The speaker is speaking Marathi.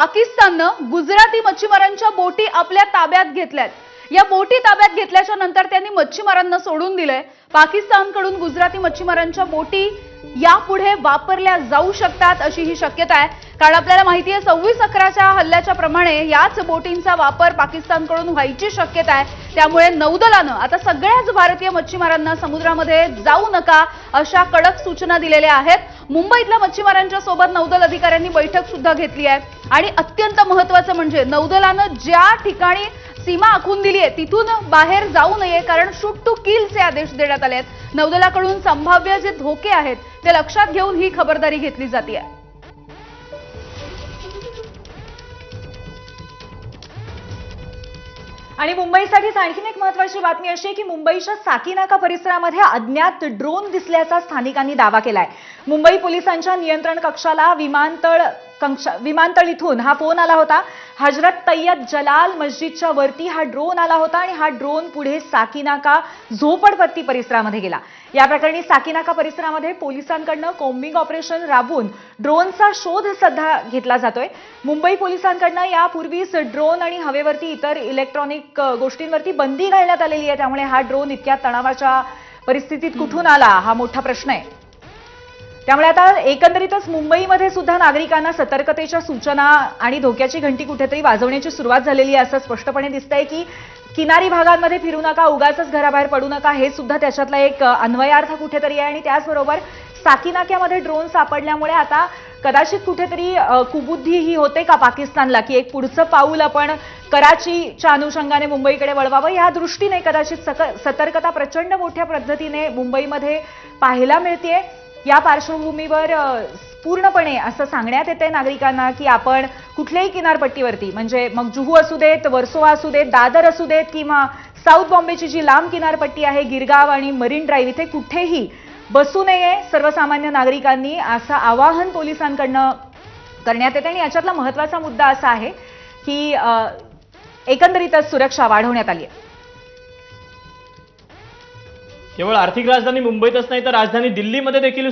पाकिस्ताननं गुजराती मच्छीमारांच्या बोटी आपल्या ताब्यात घेतल्यात। या बोटी ताब्यात घेतल्याच्या नंतर त्यांनी मच्छीमारांना सोडून दिलंय। पाकिस्तानकडून गुजराती मच्छीमारांच्या बोटी यापुढे वापरल्या जाऊ शकतात अशी ही शक्यता आहे। कारण आपल्याला माहिती आहे 26/11च्या हल्ल्याच्या प्रमाणे याच बोटींचा वापर पाकिस्तानकडून व्हायची शक्यता आहे। त्यामुळे नौदलानं आता सगळ्याच भारतीय मच्छीमारांना समुद्रामध्ये जाऊ नका अशा कडक सूचना दिलेल्या आहेत। मुंबईतल्या मच्छीमारांच्या सोबत नौदल अधिकाऱ्यांनी बैठक सुद्धा घेतली आहे आणि अत्यंत महत्त्वाचं म्हणजे नौदलानं ज्या ठिकाणी सीमा आखून दिली आहे तिथून बाहेर जाऊ नये, कारण शूट टू किलचे आदेश देण्यात आले आहेत। नौदलाकडून संभाव्य जे धोके आहेत ते लक्षात घेऊन ही खबरदारी घेतली जाते आहे। आणि मुंबईसाठीच आणखीन एक महत्त्वाची बातमी अशी आहे की मुंबईच्या साकीनाका परिसरामध्ये अज्ञात ड्रोन दिसल्याचा स्थानिकांनी दावा केलाय। मुंबई पोलिसांच्या नियंत्रण कक्षाला विमानतळ इथून हा फोन आला होता। हजरत तय्यब जलाल मस्जिदच्या वरती हा ड्रोन आला होता आणि हा ड्रोन पुढे साकीनाका झोपडपट्टी परिसरामध्ये गेला। या प्रकरणी साकीनाका परिसरामध्ये पोलिसांकडून कॉम्बिंग ऑपरेशन राबवून ड्रोनचा शोध सध्या घेतला जातोय। मुंबई पोलिसांकडून यापूर्वीच ड्रोन आणि हवेवरती इतर इलेक्ट्रॉनिक गोष्टींवरती बंदी घालण्यात आलेली आहे। त्यामुळे हा ड्रोन इतक्या तणावाच्या परिस्थितीत कुठून आला हा मोठा प्रश्न आहे। त्यामुळे आता एकंदरीतच मुंबईमध्ये सुद्धा नागरिकांना सतर्कतेच्या सूचना आणि धोक्याची घंटी कुठेतरी वाजवण्याची सुरुवात झालेली आहे। असं स्पष्टपणे दिसतंय की किनारी भागांमध्ये फिरू नका, उगाचच घराबाहेर पडू नका, हे सुद्धा त्याच्यातला एक अन्वयार्थ कुठेतरी आहे। आणि त्याचबरोबर साकीनाक्यामध्ये ड्रोन सापडल्यामुळे आता कदाचित कुठेतरी कुबुद्धी ही होते का पाकिस्तानला की एक पुढचं पाऊल आपण कराचीच्या अनुषंगाने मुंबईकडे वळवावं, या दृष्टीने कदाचित सतर्कता प्रचंड मोठ्या पद्धतीने मुंबईमध्ये पाहायला मिळते। या पार्श्वभूमीवर पूर्णपणे असं सांगण्यात येते नागरिकांना की आपण कुठल्याही किनारपट्टीवरती, म्हणजे मग जुहू असू देत, वर्सोवा असू देत, दादर असू देत किंवा साऊथ बॉम्बेची जी लांब किनारपट्टी आहे गिरगाव आणि मरीन ड्राईव्ह, इथे कुठेही बसू नये सर्वसामान्य नागरिकांनी, असं आवाहन पोलिसांकडनं करण्यात येते। आणि याच्यातला महत्त्वाचा मुद्दा असा आहे की एकंदरीतच सुरक्षा वाढवण्यात आली आहे। केवळ आर्थिक राजधानी मुंबईतच नाही तर राजधानी दिल्लीमध्ये देखील